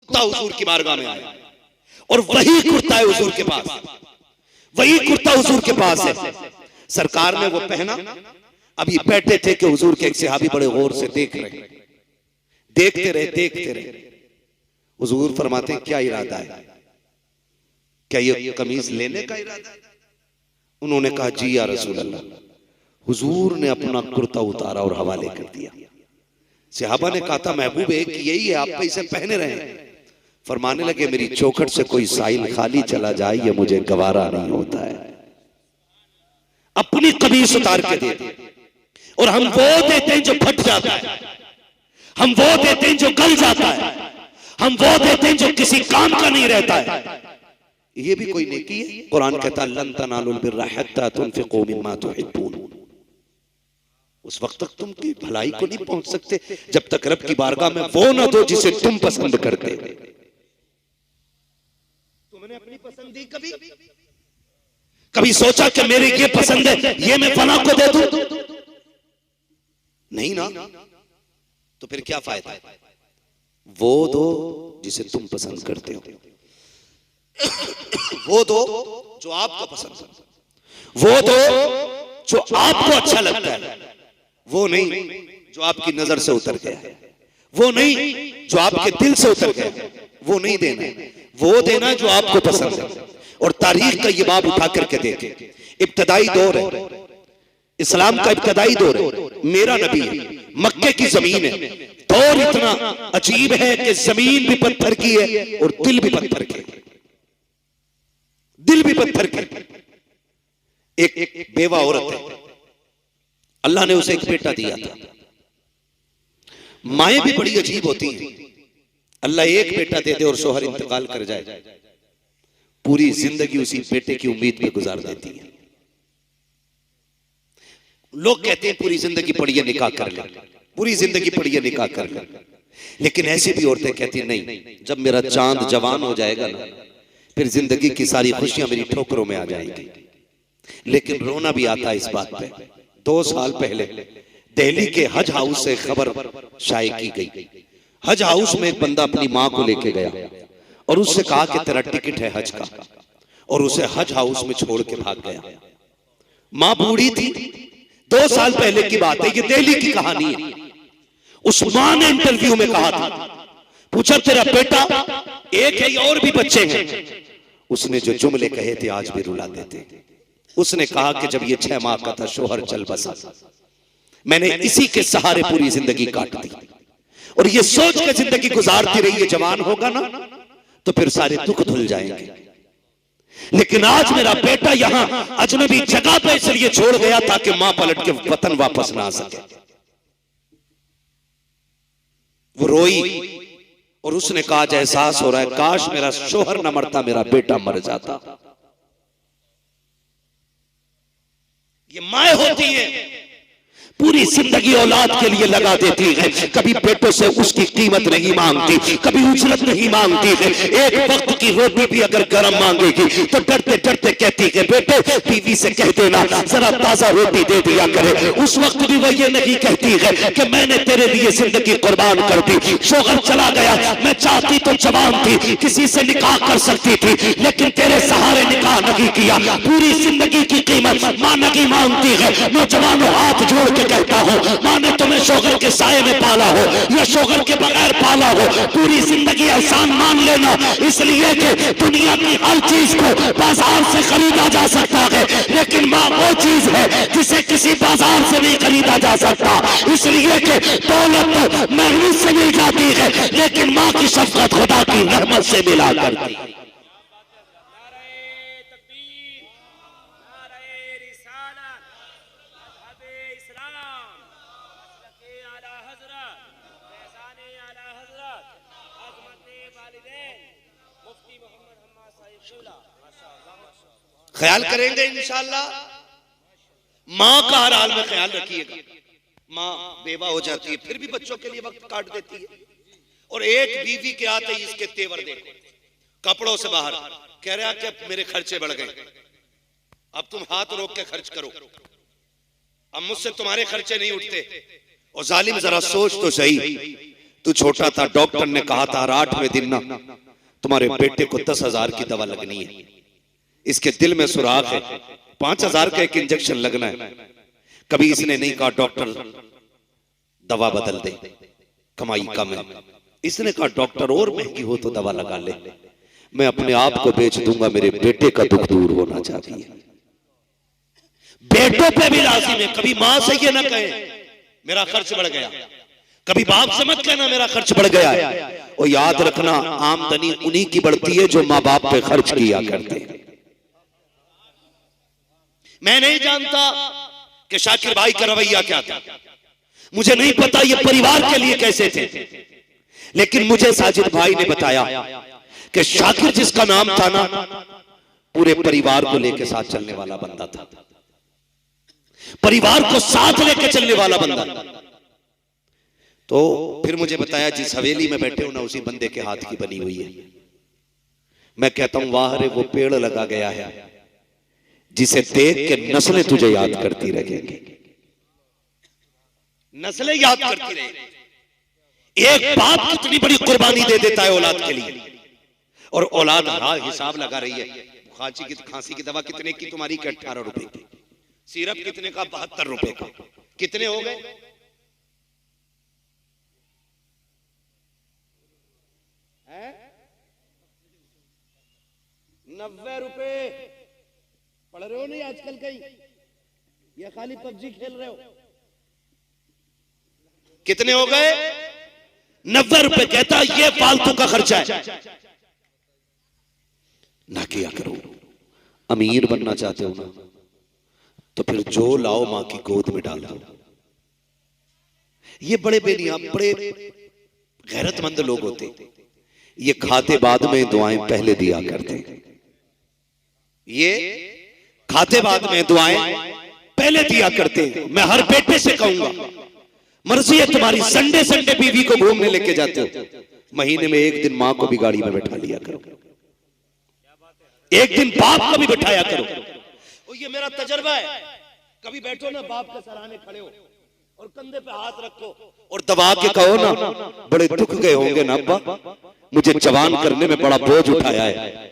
कुत्ता हुजूर की बारगाह में आया और वही कुर्ता है हुजूर के पास, वही कुर्ता हुजूर के पास है। सरकार ने वो पहना, अभी बैठे थे कि हुजूर के एक सहाबी बड़े गौर से देख रहे, देखते रहे। हुजूर फरमाते क्या इरादा है, क्या ये कमीज लेने का इरादा है? उन्होंने कहा जी या रसूल अल्लाह। हुजूर ने अपना कुर्ता उतारा और हवाले कर दिया। सहाबा ने कहा था महबूब एक यही है, आप पे इसे पहने रहे। फरमाने लगे मेरी चौखट से कोई साइल खाली चला जाए ये मुझे गवारा नहीं होता है। अपनी कमीज उतार के दे, और हम वो देते हैं जो फट जाता है, हम वो देते हैं जो गल जाता है, हम वो देते हैं जो किसी काम का नहीं रहता है। ये भी कोई नेकी है? कुरान कहता है लन तनालुल बिर्रा हत्ता तुनफिकू मिम्मा तुहिब्बून। उस वक्त तक तुम की भलाई को नहीं पहुंच सकते जब तक रब की बारगाह में वो ना दो जिसे तुम पसंद करते हो। तुमने अपनी पसंदी कभी सोचा कि मेरे ये पसंद है ये मैं फला को दे दूं? नहीं ना, तो फिर क्या फायदा? वो दो जिसे तुम पसंद करते हो, वो दो जो आपको पसंद है, वो दो जो आपको अच्छा लगता है, वो नहीं जो आपकी नजर से उतर गया है, वो नहीं जो आपके दिल से उतर गया है, वो नहीं देना, वो देना जो आपको पसंद है। और तारीख का ये बाब उठा करके देखे, इब्तदाई दौर है, इस्लाम का इब्तदाई दौर है, मेरा नबी है, मक्के की जमीन है। दौर इतना अजीब है कि जमीन भी पत्थर की है और दिल भी पत्थर के, दिल भी पत्थर के। एक बेवा औरत है, अल्लाह ने उसे एक बेटा दिया था। माएं भी बड़ी अजीब होती हैं, अल्लाह एक बेटा दे दे और शोहर इंतकाल कर जाए, पूरी जिंदगी उसी बेटे की उम्मीद पे गुजार देती है। लोग कहते हैं पूरी जिंदगी पढ़िए निकाह कर ले, पूरी जिंदगी पढ़िए निकाह कर ले, लेकिन ऐसी भी औरतें कहती हैं नहीं, जब मेरा चांद जवान हो जाएगा ना फिर जिंदगी की सारी खुशियां मेरी ठोकरों में आ जाएंगी। लेकिन रोना भी आता है इस बात पे। 2 साल पहले दिल्ली के हज हाउस से खबर शाये की गई। हज हाउस में एक बंदा अपनी मां को लेके गया और उससे कहा कि तेरा टिकट है हज का, और उसे हज हाउस में छोड़ के भाग गया। मां बूढ़ी थी, 2 साल पहले की बात है, ये दिल्ली की कहानी है। उस मां ने इंटरव्यू में कहा था, पूछा तेरा बेटा एक है और भी बच्चे हैं? उसने जो जुमले कहे थे आज भी रुला देते। उसने कहा कि जब ये 6 माह का था शोहर चल बसा, मैंने इसी के सहारे पूरी जिंदगी काट दी और ये सोच के जिंदगी गुजारती रही, ये जवान होगा ना तो फिर सारे दुख धुल जाएंगे। लेकिन आज मेरा बेटा यहां अजनबी जगह पे इसलिए छोड़ गया ताकि मां पलट के वतन वापस ना आ सके। वो रोई और उसने कहा एहसास हो रहा है काश मेरा शोहर न मरता, मेरा बेटा मर जाता। ये माए होती है पूरी जिंदगी औलाद के लिए लगा देती है, कभी बेटों से उसकी कीमत नहीं मांगती, कभी उजरत नहीं मांगती है। एक वक्त की रोटी भी अगर गरम मांगेगी तो डरते डरते कहती है बेटे बीवी से कह देना जरा ताजा रोटी दे दिया करे। उस वक्त भी वो ये नहीं कहती है कि मैंने तेरे लिए जिंदगी कुर्बान कर दी, शोहर चला गया, मैं चाहती तो जवान थी, किसी से निकाह कर सकती थी, लेकिन तेरे सहारे निकाह नहीं किया। पूरी जिंदगी की कीमत मां नहीं मांगती है। नौजवानों हाथ जोड़ के कहता हूं, मां ने तुम्हें शोहर के साए में पाला हो या शोहर के बगैर पाला हो, पूरी जिंदगी एहसान मान लेना, इसलिए कि दुनिया की हर चीज को बाजार से खरीदा जा सकता है, लेकिन मां वो चीज है जिसे किसी बाजार से नहीं खरीदा जा सकता। इसलिए कि दौलत मेहनत से मिल जाती है, लेकिन मां की शफकत खुदा की रहमत से मिला करती है। ख्याल करेंगे इंशाअल्लाह। मां का हर हाल में ख्याल रखिएगा। मां बेवा हो जाती है फिर भी बच्चों के लिए वक्त काट देती है, और एक बीवी के आते ही इसके तेवर देखो, कपड़ों से बाहर कह रहा कि मेरे खर्चे बढ़ गए, अब तुम हाथ रोक के खर्च करो, अब मुझसे तुम्हारे खर्चे नहीं उठते। और जालिम जरा सोच तो सही, तू छोटा था, डॉक्टर ने कहा था हर 8वें दिन ना तुम्हारे बेटे को 10,000 की दवा लगनी है, इसके दिल में सुराख है, 5,000 का एक इंजेक्शन लगना है। कभी इसने नहीं कहा डॉक्टर दवा बदल दे, कमाई कम है। इसने कहा डॉक्टर और महंगी हो तो दवा लगा ले, मैं अपने आप को बेच दूंगा, मेरे बेटे का दुख दूर होना चाहिए। बेटों पे भी लाजिम है, कभी मां से ये ना कहे मेरा खर्च बढ़ गया, कभी बाप से मत कहना मेरा खर्च बढ़ गया है। और याद रखना आमदनी उन्हीं की बढ़ती है जो मां बाप पे खर्च किया करते हैं। मैं नहीं जानता कि शाकिर भाई का रवैया क्या था, मुझे नहीं पता ये परिवार के लिए कैसे थे, लेकिन मुझे साजिद भाई ने बताया कि शाकिर जिसका नाम था ना, पूरे परिवार को लेकर साथ चलने वाला बंदा था, परिवार को साथ लेकर चलने वाला बंदा। तो फिर मुझे बताया जिस हवेली में बैठे हो ना उसी बंदे के हाथ की बनी हुई है। मैं कहता हूं वाह रे वो पेड़ लगा गया है जिसे देख के नस्लें तुझे याद करती रहेंगी, नस्लें याद करती रहेंगी। एक बाप कितनी बड़ी कुर्बानी दे देता है औलाद के लिए, और औलाद हिसाब लगा रही है। खांसी की दवा कितने की तुम्हारी? 18 रुपए की। सिरप कितने का? 72 रुपए का। कितने हो गए? 90 रुपए। पढ़ रहे हो नहीं आजकल कहीं, या खाली पबजी खेल रहे हो? कितने हो गए? 90 रुपए। कहता ये फालतू का खर्चा है, ना किया करो। अमीर बनना चाहते हो ना तो फिर जो लाओ मां की गोद में डाल दो। ये बड़े बेनियाम बड़े गैरतमंद लोग होते, ये खाते बाद में दुआएं पहले दिया करते। ये खाते बाद में दुआएं पहले दिया करते। मैं हर बेटे से कहूंगा मर्जी है तुम्हारी, संडे संडे बीवी को घूमने लेके जाते हो, महीने में एक दिन मां को भी गाड़ी में बैठा लिया करो, एक दिन बाप को भी बैठाया करो। और ये मेरा तजर्बा है, कभी बैठो ना बाप के सराहने खड़े हो और कंधे पे हाथ रखो और दबा के कहो ना, बड़े दुख गए होंगे ना अब्बा, मुझे जवान करने में बड़ा बोझ उठाया है।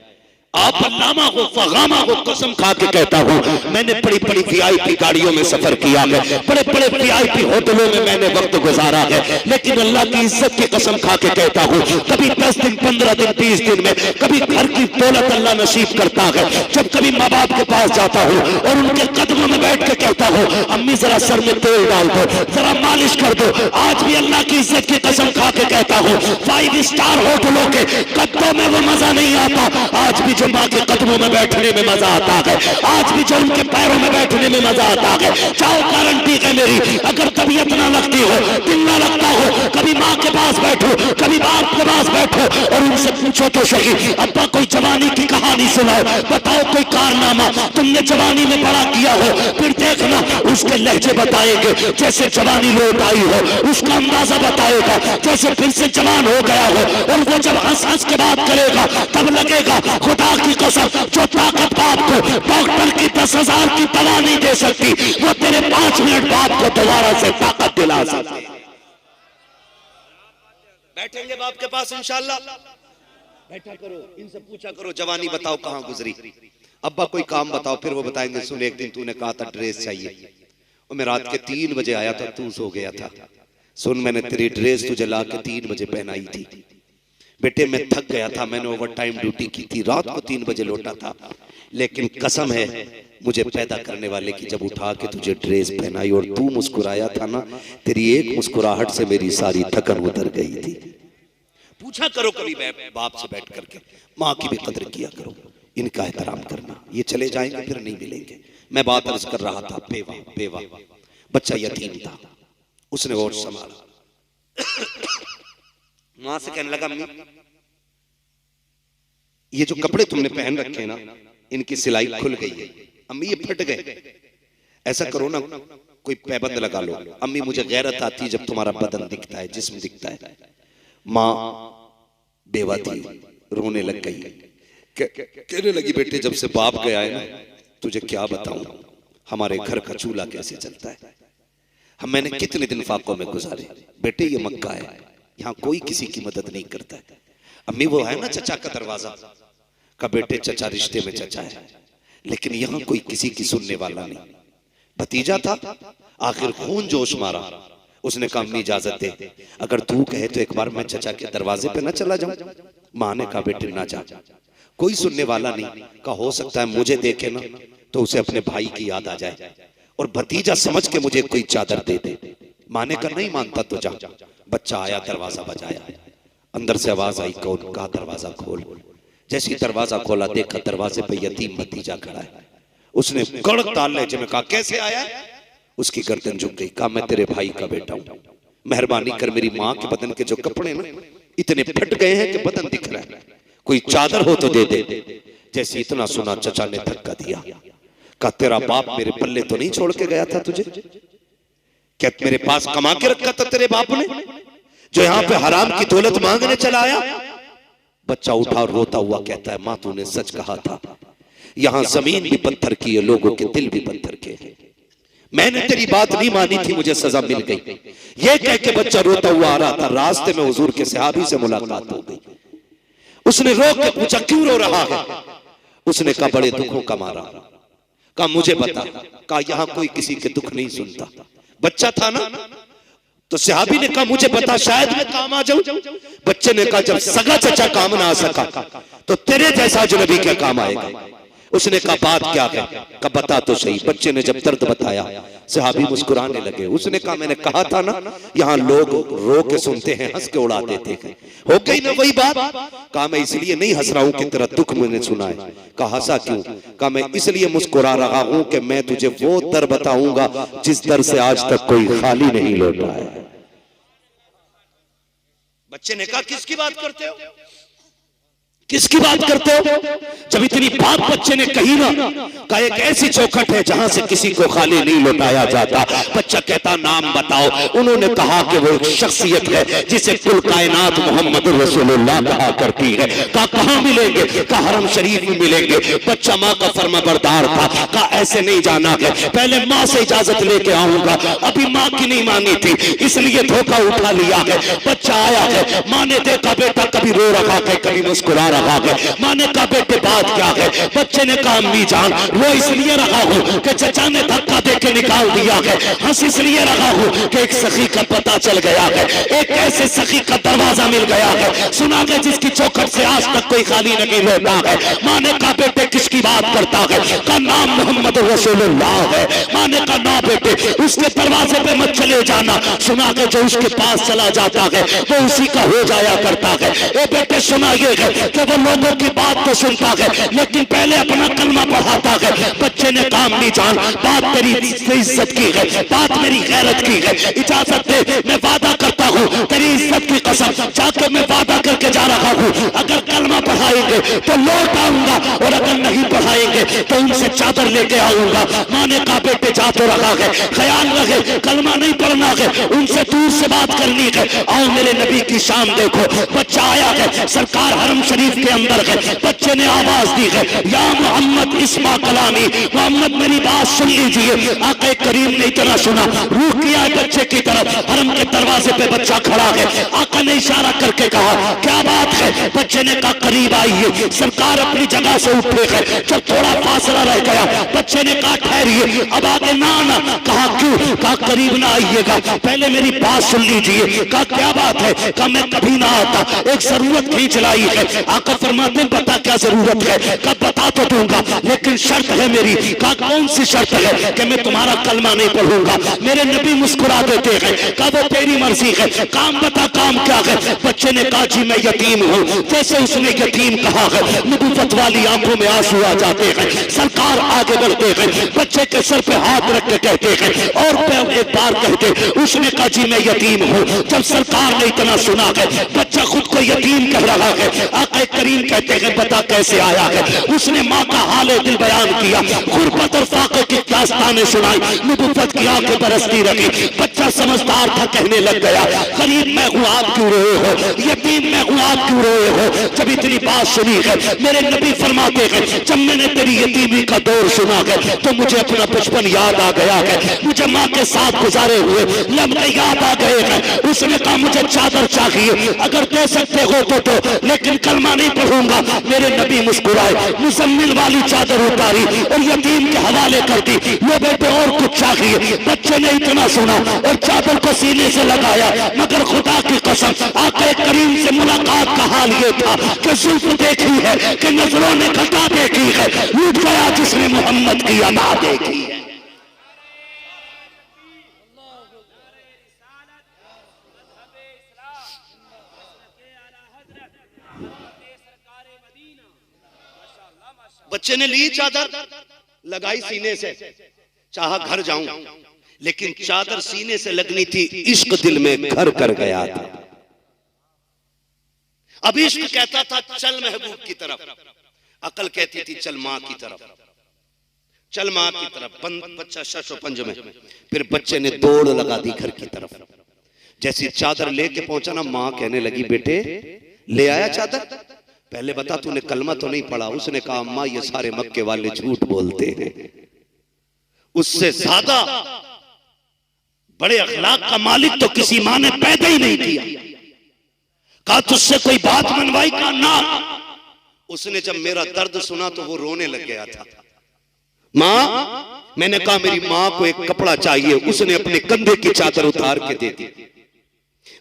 आप अल्लामा हो फगामा हो, कसम खा के कहता हूँ मैंने बड़ी बड़ी वीआईपी गाड़ियों में सफर किया है, बड़े बड़े वीआईपी होटलों में मैंने वक्त गुजारा है, लेकिन अल्लाह की इज्जत की कसम खा के कहता हूँ कभी 10 दिन 15 दिन 20 दिन में कभी घर की दौलत अल्लाह नसीब करता है। जब कभी माँ बाप के पास जाता हूँ और उनके कदमों में बैठ के कहता हूँ अम्मी जरा सर में तेल डाल दो, जरा मालिश कर दो, आज भी अल्लाह की इज्जत की कसम खा के कहता हूँ 5 स्टार होटलों के कदमों में वो मजा नहीं आता, आज भी जो मां के कदमों में बैठने में मजा आता है, आज भी जो उनके पैरों में बैठने में मजा आता है। चाहो गारंटी है मेरी, अगर तबीयत ना लगती हो, दिल ना लगता हो, कभी माँ के पास बैठो, कभी बाप के पास बैठो और उनसे पूछो तो सही अब्बा कोई जवानी की कहानी सुनाओ, बताओ कोई कारनामा तुमने जवानी में बड़ा किया हो, फिर देखना उसके लहजे बताएंगे जैसे जवानी लौट आई हो, उसका अंदाजा बताएगा जैसे फिर से जवान हो गया हो। और वो जब हंस हंस के बात करेगा तब लगेगा खुदा की कसम जो ताकत बाप को डॉक्टर की 10,000 की दवा नहीं दे सकती, वो तेरे 5 मिनट बाप को दोबारा से ताकत दिला सकती। बैठेंगे बाप के पास इंशाल्लाह, बैठा करो, इनसे पूछा करो जवानी बताओ कहां गुजरी, अब्बा कोई काम बताओ, फिर वो बताएंगे सुन एक दिन तूने कहा था ड्रेस चाहिए और मैं रात के 3 बजे आया था, तू सो गया था, सुन मैंने तेरी ड्रेस तुझे ला के 3 बजे पहनाई थी, बेटे मैं थक गया था, मैंने ओवर टाइम ड्यूटी की थी, रात को 3 बजे लौटा था, लेकिन कसम है मुझे पैदा करने वाले की जब उठा के तुझे ड्रेस पहनाई और तू मुस्कुराया था ना, तेरी एक मुस्कुराहट से मेरी सारी थकन उतर गई थी। पूछा करो कभी बाप से बैठ करके, माँ की भी कदर किया करो, इनका एहतराम करना। ये चले जाएंगे फिर नहीं मिलेंगे। मैं बात अर्ज कर रहा था, बेवा बच्चा यतीम था, उसने और संभाला, मां से कहने लगा अम्मी ये जो कपड़े तुमने पहन रखे हैं ना इनकी सिलाई खुल गई है, अम्मी ये फट गए, ऐसा करो ना कोई पैबंद लगा लो, अम्मी मुझे गैरत आती है जब तुम्हारा बदन दिखता है, जिस्म दिखता है। माँ बेवा थी, रोने लग गई, कहने लगी बेटे जब से बाप गया है ना तुझे क्या बताऊं हमारे घर का चूल्हा कैसे चलता है, हम मैंने कितने दिन फाकों में गुजारे, बेटे ये मक्का है, यहाँ कोई किसी की मदद नहीं करता है। अम्मी वो है ना चचा का दरवाजा, का बेटे चचा रिश्ते में चचा है, लेकिन यहाँ कोई किसी की सुनने वाला नहीं। भतीजा था, आखिर खून जोश मारा, उसने कहा अम्मी इजाजत दे, अगर तू कहे तो एक बार मैं चचा के दरवाजे पे ना चला जाऊं। माँ ने कहा बेटे ना जा, कोई सुनने वाला नहीं। कहा हो सकता है मुझे देखे ना तो उसे अपने भाई की याद आ जाए और भतीजा समझ के मुझे कोई चादर दे दे। माँ ने कहा नहीं मानता तो जा। बच्चा आया, दरवाजा बजाया, अंदर से आवाज आई, कौन? कहा दरवाजा खोल। जैसे ही दरवाजा खोला देखा दरवाजे पे यतीम भतीजा खड़ा है। उसने कड़क ताल लहजे में कहा कैसे आया है? उसकी गर्दन झुक गई। कहा मैं तेरे भाई का बेटा हूं, मेहरबानी कर मेरी माँ के बदन के जो कपड़े ना इतने फट गए हैं कि बदन दिख रहा है, कोई चादर हो तो दे दे। जैसे इतना सुना चचा ने धक्का दिया। कहा तेरा बाप मेरे पल्ले तो नहीं छोड़ के गया था तुझे? क्या मेरे पास कमा के रखा था तेरे बाप ने, जो यहाँ पे हराम की दौलत मांगने चला आया? बच्चा उठा और रोता हुआ कहता है माँ तूने सच कहा था, यहाँ जमीन भी पत्थर की है, लोगों के दिल भी पत्थर के हैं। मैंने तेरी बात नहीं मानी थी, मुझे सजा मिल गई। ये कह के बच्चा रोता हुआ आ रहा था। रास्ते में हुजूर के सहाबी से मुलाकात हो गई। उसने रोक के पूछा क्यों रो रहा है? उसने कहा बड़े दुखों का मारा। कहा मुझे बता। कहा यहाँ कोई किसी के दुख नहीं सुनता। बच्चा था ना, तो सहाबी ने कहा मुझे बता, शायद मैं काम आ जाऊं। बच्चे ने कहा जब सगा चचा काम ना आ सका तो तेरे जैसा अजनबी क्या काम आएगा? उसने कहा बात क्या है? कहा बता तो सही। बच्चे ने जब दर्द बताया सहाबी मुस्कुराने लगे। उसने कहा मैंने कहा था ना यहाँ लोग रो के सुनते हैं, हंस के उड़ा देते हैं, हो गई ना वही बात। कहा मैं इसलिए नहीं हंस रहा हूं कि तेरा दुख मैंने सुना है। कहा हंसा क्यों? कहा मैं इसलिए मुस्कुरा रहा हूं कि मैं तुझे वो दर बताऊंगा जिस दर से आज तक कोई खाली नहीं लौटा है। बच्चे ने कहा किसकी बात करते हो, किसकी बात करते हो? जब इतनी बात बच्चे ने कही ना, कहा एक ऐसी चौखट है जहां से किसी को खाली नहीं लौटाया जाता। बच्चा कहता नाम बताओ। उन्होंने कहा कि वो एक शख्सियत है जिसे कुल कायनात मोहम्मद रसूलुल्लाह कहा करती है। कहा कहां मिलेंगे? कहा हरम शरीफ में मिलेंगे। बच्चा माँ का फर्माबरदार था। कहा ऐसे नहीं जाना है, पहले माँ से इजाजत लेके आऊंगा। अभी माँ की नहीं मानी थी इसलिए धोखा उठा लिया है। बच्चा आया है, माँ ने देखा बेटा कभी रो रहा है कभी मुस्कुरा रहा है। माँ ने कहा बेटे बात क्या है? बच्चे ने कहा अम्मी जान वो इसलिए रहा हूं कि चचा ने धक्का देके निकाल दिया है। हंस इसलिए रहा हूं कि एक सखी का पता चल गया है, एक ऐसे सखी का दरवाजा मिल गया है, सुना है जिसकी चौखट से आज तक कोई खाली नहीं लौटा है। माँ ने कहा बेटे किसकी बात करता है? का नाम मोहम्मद रसूलुल्लाह है। माँ ने कहा ना बेटे उसके दरवाजे पे मत चले जाना, सुना के जो उसके पास चला जाता है वो उसी का हो जाया करता है। ए बेटे सुना ये है कि वो लोगों की बात तो सुनता है लेकिन पहले अपना कलमा पढ़ाता है। बच्चे ने कहा अम्मी जान बात तेरी इज्जत की है, बात मेरी गैरत की है, इजाजत दे मैं वादा करता हूँ तेरी इज्जत की कसम जाकर मैं वादा करके जा रहा हूँ, अगर कलमा पढ़ाएंगे तो लौट आऊंगा और अगर नहीं पढ़ाएंगे तो उनसे चादर लेके आऊंगा। माँ ने कहा बेटे जा तो रहा है, ख्याल रखे कलमा नहीं पढ़ना है, उनसे दूर से बात करनी है। आओ मेरे नबी की शान देखो। बच्चा आया है, सरकार हरम शरीफ के अंदर है। बच्चे ने आवाज दी है या मोहम्मद इस्मा कलामी, मोहम्मद मेरी बात सुन लीजिए। आका करीम ने इतना सुना, रूह किया है बच्चे की तरफ। हरम के दरवाजे पे बच्चा खड़ा है। आका ने इशारा करके कहा क्या बात है? बच्चे ने कहा करीब आइए। सरकार अपनी जगह से उठे है। जब थोड़ा फासला रह गया बच्चे ने कहा ठहरिए अब आगे ना आना। कहा क्यों? कहा करीब ना आइएगा, पहले मेरी बात सुन लीजिए। कहा क्या बात है? कहा मैं कभी ना आता, एक जरूरत खींच लाई है। आका फरमाते हैं बता क्या जरूरत है? कब बता तो दूंगा लेकिन शर्त है मेरी। कहा कौन सी शर्त है? कि मैं तुम्हारा कलमा नहीं पढ़ूंगा। मेरे नबी मुस्कुरा देते हैं। कहा वो तेरी मर्जी है, काम बता काम क्या है? बच्चे ने कहा जी मैं यतीम हूँ। जैसे उसने यतीम कहा है नबूवत वाली आंखों में आंसू आ जाते हैं। सरकार आगे बढ़ते हैं, बच्चे के सर पे हाथ रख के कहते हैं और एक बार कहते उसने कहा जी मैं यतीम हूँ। जब सरकार ने इतना सुना है बच्चा खुद को यतीम कह रहा है। आका करीम कहते हैं बता कैसे आया है? उसने माँ का हाल दिल बयान किया, गुर्बत और फाके की दास्तानें सुनाई, नबूवत की आंखें बरसती रही। बच्चा समझदार था, कहने लग गया गरीब मैं हूं आप क्यों रोए हो, यतीम मैं हूं आप क्यों रोए हो। जब इतनी बात सुनी है मेरे नबी फरमाते हैं जब मैंने तेरी यतीमी का दौर सुना है तो मुझे अपना बचपन याद आ गया है, मुझे माँ के साथ गुजारे हुए लम्हे याद आ गए हैं। उसने कहा मुझे चादर चाहिए, अगर दे सकते हो तो लेकिन कलमा नहीं पढ़ूंगा। मेरे नबी मुस्कुराए, मुजम्मिल वाली चादर उतारी और यतीम के हवाले कर दी। लो बेटे और कुछ चाहिए। बच्चे ने इतना सुना और चादर को सीने से लगाया, मगर खुदा की कसम आके करीम से मुलाकात का हाल ये था कि जुल्फ देखी है कि नजरों ने घटा देखी है, लूट गया जिसने मोहम्मद की अदा देखी है। बच्चे ने ली चादर, लगाई सीने से, चाहा घर जाऊं, लेकिन चादर सीने से लगनी थी, इश्क दिल में घर कर गया था। अब इश्क कहता था चल महबूब की तरफ, अकल कहती थी चल मां की तरफ, चल मां की तरफ। बच्चा शशो पंज में, फिर बच्चे ने दौड़ लगा दी घर की तरफ। जैसी चादर लेके पहुंचा ना, मां कहने लगी बेटे ले आया चादर, पहले बता तूने कलमा तो नहीं पढ़ा। उसने कहा अम्मा ये सारे मक्के वाले झूठ बोलते हैं, उससे ज्यादा बड़े अखलाक का मालिक तो किसी मां ने पैदा ही नहीं किया। कहा तुझसे कोई बात मनवाई? का ना। उसने जब मेरा दर्द सुना तो वो रोने लग गया था। मां, मैंने कहा मेरी मां को एक कपड़ा चाहिए, उसने अपने कंधे की चादर उतार के दे दी।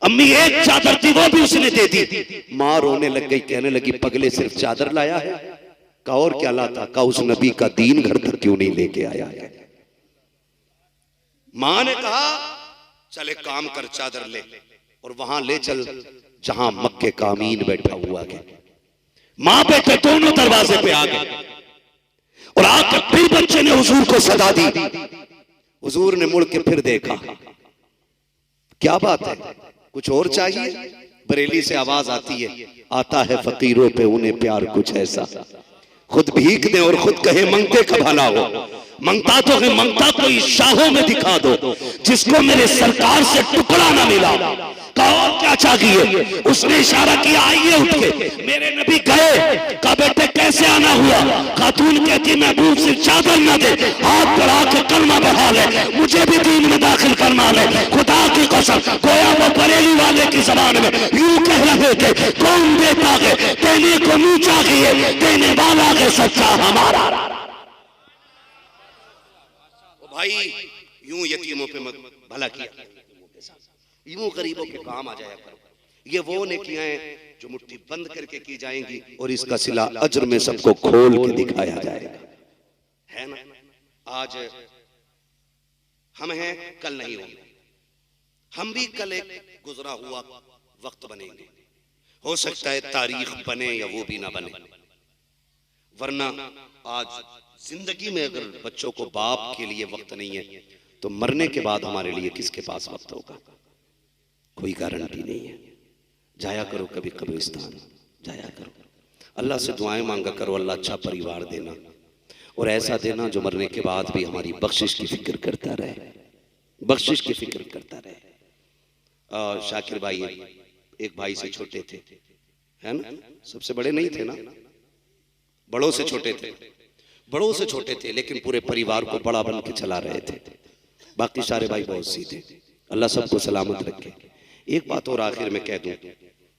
अम्मी एक चादर थी वो भी उसने दे दी। मां रोने लग गई, कहने लगी पगले सिर्फ चादर लाया है? कहा और क्या लाता? कहा उस नबी का दीन घर तक क्यों नहीं लेके आया है? मां ने कहा चल एक काम कर, चादर ले और वहां ले चल जहां मक्के का अमीन बैठा हुआ है। मां बेटे दोनों दरवाजे पे आ गए और आकर फिर बच्चे ने हुजूर को सदा दी। हुजूर ने मुड़ के फिर देखा, क्या बात है, कुछ और चाहिए? बरेली से आवाज आती है, आता है फकीरों पे उन्हें प्यार कुछ ऐसा, खुद भीख दे और खुद कहे मंगते का भला हो। मंगता तो है, मंगता कोई शाहों में दिखा दो जिसको मेरे सरकार से टुकड़ा ना मिला। कहा और क्या चाहिए? उसने इशारा किया आइए उठ के। मेरे नबी गए, कहा बेटे कैसे आना हुआ? खातून कहती महबूब सिर्फ चादर न दे, हाथ बढ़ा के कलमा बढ़ा ले, मुझे भी दीन में दाखिल करना ले। खुदा की कसम गोया वो बरेली वाले की जबान में यूं कह रहे थे, कौन देता है देने को मुंह चाहिए, देने वाला है सच्चा हमारा। भाई यूं यतीमों पे भला किया, यूं गरीबों के काम आ जाया करो। ये वो नेकियां हैं जो मुट्ठी बंद करके की जाएंगी और इसका सिला अजर में सबको खोल के दिखाया जाएगा, है ना? आज हम हैं, कल नहीं होंगे। हम भी कल एक गुजरा हुआ वक्त बनेंगे। हो सकता है तारीख बने या वो भी ना बने, वरना आज जिंदगी में अगर बच्चों को बाप के लिए वक्त नहीं है तो मरने के बाद हमारे लिए किसके पास वक्त होगा? कोई गारंटी नहीं है। जाया करो कभी कब्रिस्तान, जाया करो, अल्लाह से दुआएं मांगा करो, अल्लाह अच्छा परिवार देना और ऐसा देना जो मरने के बाद भी हमारी बख्शिश की फिक्र करता रहे, बख्शिश की फिक्र करता रहे। शाकिर भाई एक भाई से छोटे थे, है ना? सबसे बड़े नहीं थे ना, बड़ों से छोटे थे, बड़ों से छोटे थे, लेकिन पूरे परिवार को बड़ा बन के चला रहे थे। बाकी सारे भाई बहुत सीधे, अल्लाह सबको सलामत रखे। एक बात और आखिर में कह दूं,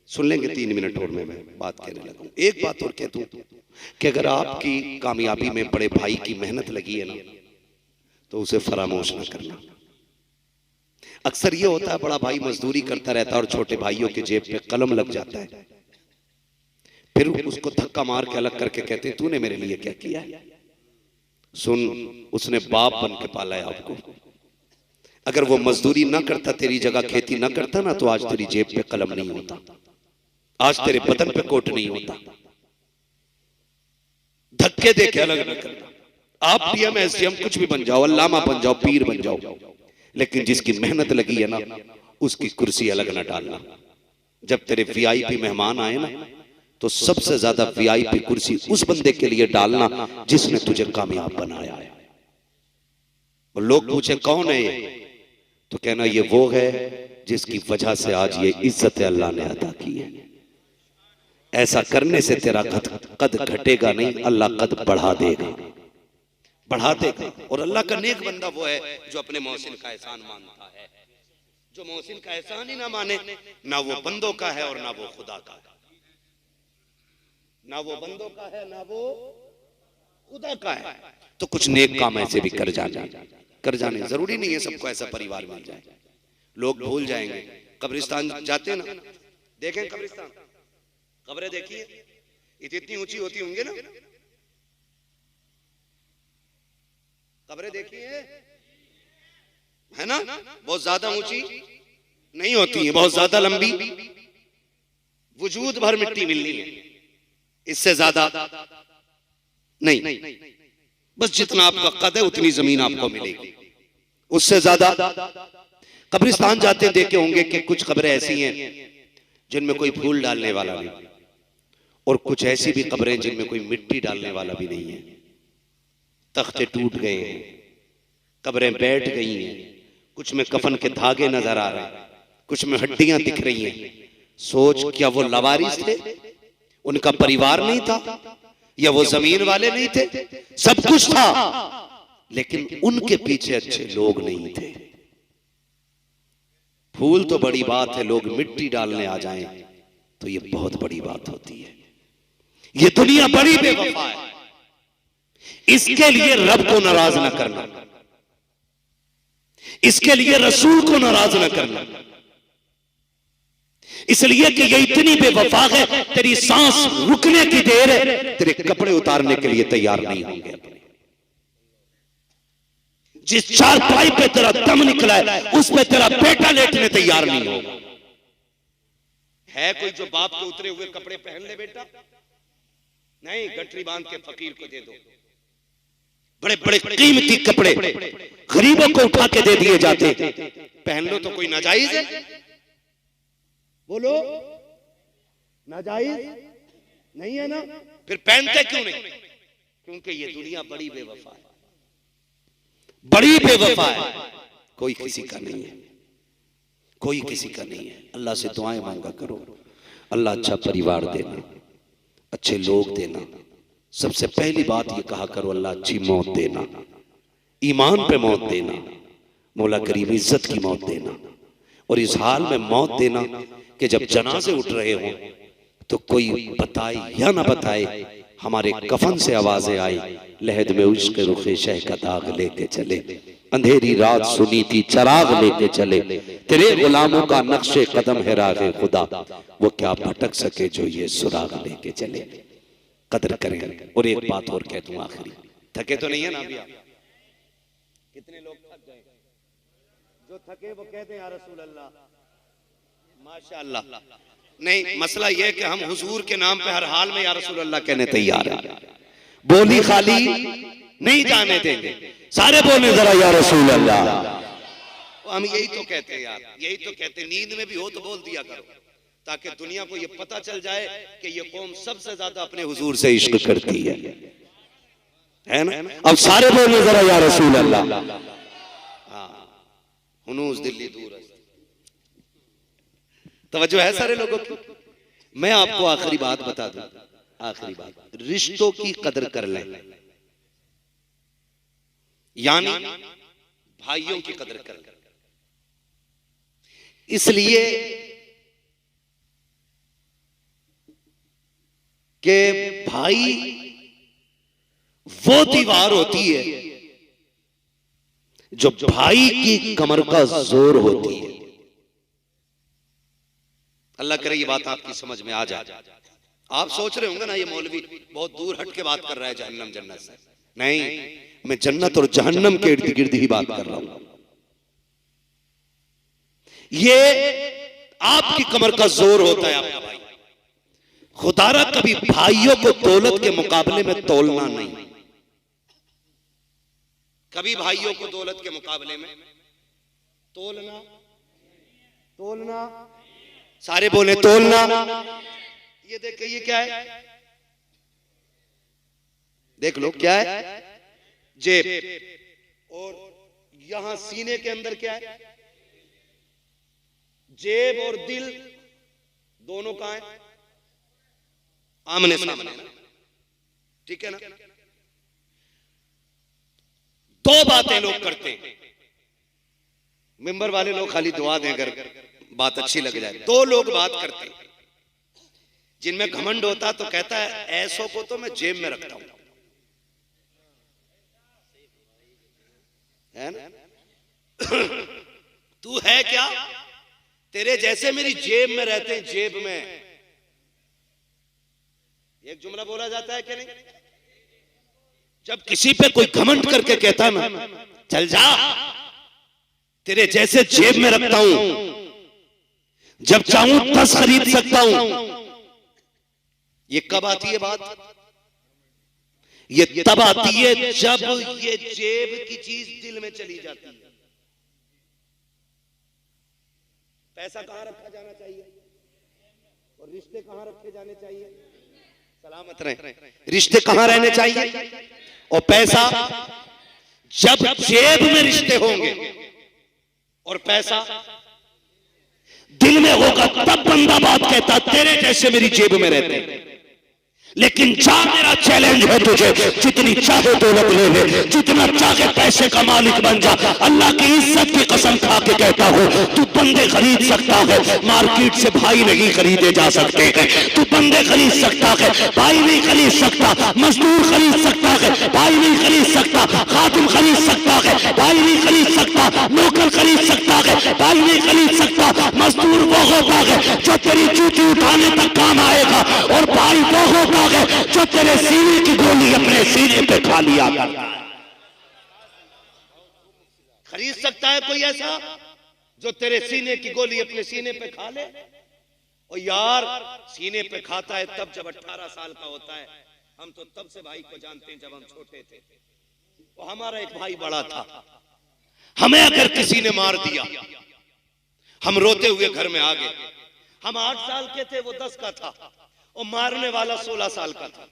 सुन लेंगे 3 मिनट और मैं बात कहने लगा। एक बात और कह दूं कि अगर आपकी कामयाबी में बड़े भाई की मेहनत लगी है ना तो उसे फरामोश ना करना। अक्सर ये होता है बड़ा भाई मजदूरी करता रहता है और छोटे भाइयों के जेब पे कलम लग जाता है, फिर उसको धक्का मार के अलग करके कहते हैं तूने मेरे लिए क्या किया है? सुन, उसने बाप बन के पाला है आपको। अगर वो मजदूरी ना करता, तेरी जगह खेती ना करता ना, तो आज तेरी जेब पे कलम नहीं होता, आज तेरे बदन पे कोट नहीं होता। धक्के दे के अलग न करना। आप डीएम एसडीएम कुछ भी बन जाओ, अल्लामा बन जाओ, पीर बन जाओ, लेकिन जिसकी मेहनत लगी है ना उसकी कुर्सी अलग ना डालना। जब तेरे वीआईपी मेहमान आए ना तो सबसे ज्यादा वीआईपी कुर्सी उस बंदे के लिए डालना जिसने तुझे कामयाब बनाया है। और लोग पूछे कौन है ये, तो कहना ये वो है जिसकी वजह से आज ये इज्जत अल्लाह ने अता की है। ऐसा करने से तेरा कद घटेगा नहीं, अल्लाह कद बढ़ा देगा, बढ़ा देगा। और अल्लाह का नेक बंदा वो है जो अपने मोहसिन का एहसान मानता है। जो मोहसिन का एहसान ही ना माने, ना वो बंदों का है और ना वो खुदा का है। ना वो बंदों का है, ना वो खुदा का है। तो कुछ नेक काम ऐसे भी कर जाने जरूरी नहीं है सबको ऐसा परिवार मिल जाए। लोग भूल जाएंगे। कब्रिस्तान जाते ना, देखें कब्रिस्तान, कब्रें देखिए, इतनी ऊंची होती होंगी ना, कब्रें देखिए, है ना, बहुत ज्यादा ऊंची नहीं होती है, बहुत ज्यादा लंबी, वजूद भर मिट्टी मिलनी है, इससे ज्यादा नहीं। बस जितना आपका कद है उतनी जमीन आपको मिलेगी, उससे ज्यादा। कब्रिस्तान जाते देखे होंगे कि कुछ कब्रें ऐसी हैं जिनमें कोई फूल डालने वाला नहीं, और कुछ ऐसी भी कब्रें जिनमें कोई मिट्टी डालने वाला भी नहीं है। तख्ते टूट गए हैं, कब्रें बैठ गई हैं, कुछ में कफन के धागे नजर आ रहे हैं, कुछ में हड्डियां दिख रही हैं। सोच, क्या वो लवारिस थे? उनका परिवार नहीं था? या वो जमीन वाले नहीं थे? सब कुछ था, लेकिन उनके पीछे अच्छे लोग नहीं थे। फूल तो बड़ी बात है, लोग मिट्टी डालने आ जाएं तो ये बहुत बड़ी बात होती है। ये दुनिया बड़ी बेवफा है, इसके लिए रब को नाराज ना करना, इसके लिए रसूल को नाराज ना करना, इसलिए कि ये इतनी बेवफा है, तेरी सांस रुकने की देर है, तेरे कपड़े उतारने के लिए तैयार नहीं होंगे। जिस चारपाई पे तेरा दम निकला है उस पे तेरा बेटा लेटने तैयार नहीं होगा। है कोई जो बाप के उतरे हुए कपड़े पहन ले बेटा? नहीं, गठरी बांध के फकीर को दे दो। बड़े बड़े कीमती कपड़े गरीबों को उठा के दे दिए जाते, पहन लो तो कोई नाजायज है? बोलो, नाजायज नहीं है ना? फिर पहनते क्यों नहीं? क्योंकि ये दुनिया बड़ी बेवफा है, बड़ी बेवफा है। कोई किसी का नहीं है, कोई किसी का नहीं है। अल्लाह से दुआएं मांगा करो, अल्लाह अच्छा परिवार देना, अच्छे लोग देना। सबसे पहली बात ये कहा करो, अल्लाह अच्छी मौत देना, ईमान पे मौत देना, मौला करीम इज्जत की मौत देना। और इस हाल में मौत देना कि जब जनाजे उठ रहे हों तो कोई बताए या ना बताए, हमारे कफन से आवाजें आई, लहद में उश्क रुखे शह का दाग लेके चले, अंधेरी रात सुनी थी चराग लेके चले, तेरे गुलामों का नक्शे कदम है रागे खुदा, वो क्या भटक सके जो ये सुराग लेके चले। कदर करें। और एक बात और कह दूं आखिरी, थके तो नहीं है ना अभी आप? कितने लोग थक गए? जो थके वो कहते हैं या रसूल अल्लाह, माशाअल्लाह। नहीं, मसला यह है कि हम हुजूर के नाम पे हर हाल में या रसूल अल्लाह कहने तैयार हैं, बोली खाली नहीं जाने देंगे, सारे बोले जरा या रसूल अल्लाह। हम यही तो कहते हैं यार, यही तो कहते हैं, नींद में भी हो तो बोल दिया करो, ताकि दुनिया को ये पता चल जाए कि ये कौम सबसे ज्यादा अपने हुजूर से इश्क करती है ना? अब सारे बोले जरा या रसूल अल्लाह। हाँ, हुनूस दिल्ली दूर, तवज्जो है सारे लोगों की। मैं आपको आखिरी बात बता दूं, आखिरी बात, रिश्तों की कदर कर लें, यानी भाइयों की कदर कर लें। इसलिए कि भाई वो दीवार होती है जो भाई की कमर का जोर होती है। अल्लाह करे ये बात आपकी समझ में आ जाए। आप सोच रहे होंगे ना ये मौलवी बहुत दूर हट के बात कर रहा है जहन्नम जन्नत से। नहीं, मैं जन्नत और जहन्नम के इर्द गिर्द ही बात कर रहा हूं। ये आपकी कमर का जोर होता है आपका भाई। खुदारा कभी भाइयों को दौलत के मुकाबले में तोलना नहीं, कभी भाइयों को दौलत के मुकाबले में तोलना, सारे बोले तोलना। ये देखिए ये क्या है, देख लो क्या है, जेब, और यहां सीने के अंदर क्या है, जेब और दिल दोनों कहां है? आमने सामने, ठीक है ना? दो बातें लोग करते हैं, मेंबर वाले लोग खाली दुआ दें अगर बात अच्छी लग जाए। दो लोग बात करते हैं, जिनमें घमंड होता तो कहता है ऐसों को तो मैं जेब में रखता हूं, है ना? तू है क्या? तेरे जैसे मेरी जेब में रहते हैं, जेब में। एक जुमला बोला जाता है कि नहीं? जब किसी पे कोई घमंड करके कहता ना चल जा, तेरे जैसे जेब में रखता हूं, जब चाहूं 10 खरीद सकता हूं। ये कब आती है बात? ये तब आती है जब ये जेब की चीज दिल में चली जाती है। पैसा कहां रखा जाना चाहिए और रिश्ते कहां रखे जाने चाहिए? सलामत रहे। रिश्ते कहां रहने चाहिए और पैसा? जब जेब में रिश्ते होंगे और पैसा दिल में होगा, तब बंदा बात कहता तेरे जैसे मेरी जेब में रहते हैं। लेकिन जा, मेरा चैलेंज है तुझे, जितनी चाहे दौलत ले ले, जितना चाहे पैसे का मालिक बन जा, अल्लाह की इज्जत की कसम खा के कहता हूं, तू बंदे खरीद सकता है, मार्केट से भाई नहीं खरीदे जा सकते हैं। तू बंदे खरीद सकता है, भाई नहीं खरीद सकता। मजदूर खरीद सकता है, भाई नहीं खरीद सकता। खादिम खरीद सकता है, भाई नहीं खरीद सकता। नौकर खरीद सकता है, भाई नहीं खरीद सकता। मजदूर वो होता है जो तेरी जूती उठाने तक काम आएगा, और भाई वो होता है जो तेरे सीने की गोली अपने सीने पे खा लिया करता है। खरीद सकता है कोई ऐसा जो तेरे सीने की गोली अपने सीने पे खा ले? और यार सीने पे खाता है तब जब 18 साल का होता है। हम तो तब से भाई को जानते हैं जब हम छोटे थे। वो हमारा एक भाई बड़ा था, हमें अगर किसी ने मार दिया, हम रोते हुए घर में आ गए। हम 8 साल के थे, वो 10 का था, और मारने वाला 16 साल का था।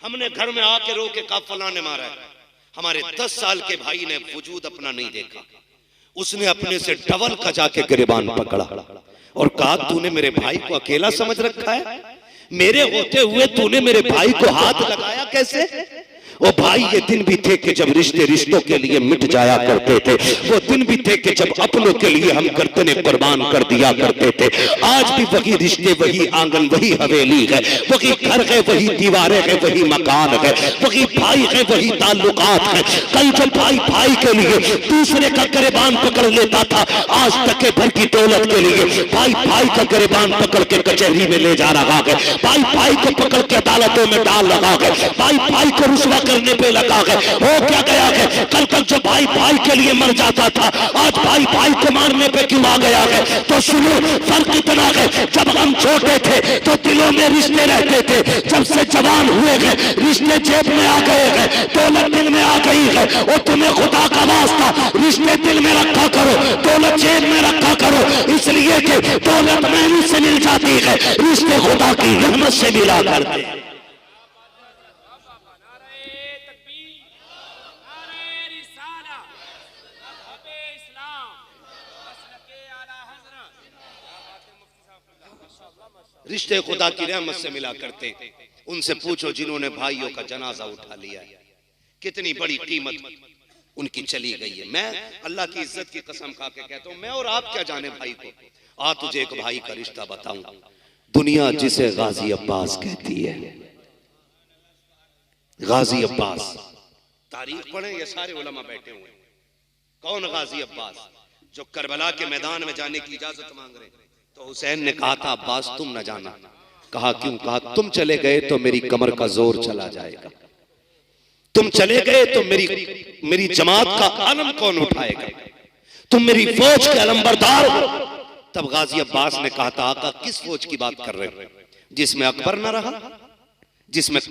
हमने घर में आके रो के कहा फलां ने मारा है। हमारे 10 साल के भाई ने वजूद अपना नहीं देखा, उसने अपने से डबल का जाके गिरबान पकड़ा और कहा तूने मेरे भाई को अकेला समझ रखा है? मेरे होते हुए तूने मेरे भाई को हाथ लगाया कैसे? वो भाई ये दिन भी थे कि जब रिश्ते रिश्तों के लिए मिट जाया करते थे। वो दिन भी थे कि जब अपनों के लिए हम गर्दने कुर्बान कर दिया करते थे। आज भी वही रिश्ते, वही आंगन, वही हवेली है, वही घर है, वही दीवारें है, वही मकान है, वही भाई है, वही ताल्लुकात है। कल जब भाई भाई के लिए दूसरे का गिरबान पकड़ लेता था, आज तक के भर की दौलत के लिए भाई भाई का गिरबान पकड़ के कचहरी में ले जा रहा है, भाई भाई को पकड़ के अदालतों में डाल रहा है, भाई भाई को रुसवा करने पे लगा है। हो क्या गया है? कल तक जो भाई भाई के लिए मर जाता था, आज भाई भाई को मारने पे क्यों आ गया है? तो सुनो, फर्क इतना है, जब हम छोटे थे तो दिलों में रिश्ते रहते थे, जब से जवान हुए हैं रिश्ते जेब में आ गए हैं, दौलत दिल में आ गई है। और तुम्हें खुदा का वास्ता रिश्ते दिल में रखा करो, दौलत जेब में रखा करो, इसलिए कि दौलत मेहनत से मिल जाती है, रिश्ते खुदा की रहमत से मिला करते हैं। रिश्ते खुदा की रहमत से मिला करते हैं। उनसे पूछो जिन्होंने भाइयों का जनाजा उठा लिया है, कितनी बड़ी कीमत उनकी चली गई है। मैं अल्लाह की इज्जत की कसम खा के कहता हूं, मैं और आप क्या जाने भाई को। आ तुझे एक भाई का रिश्ता बताऊं, दुनिया जिसे गाजी अब्बास कहती है। गाजी अब्बास, तारीख पढ़े, ये सारे उलमा बैठे हुए। कौन गाजी अब्बास? जो करबला के मैदान में जाने की इजाजत मांग रहे हैं। तो हुसैन ने कहा था अब्बास तुम न जाना। कहा क्यों? कहा तुम चले गए तो मेरी कमर का जोर चला जाएगा, तुम चले गए तो मेरी जमात का आलम कौन उठाएगा? तुम मेरी फौज के अलंबरदार हो। तब गाजी अब्बास ने कहा था आका किस फौज की बात कर रहे हो? जिसमें अकबर न रहा, जिसमें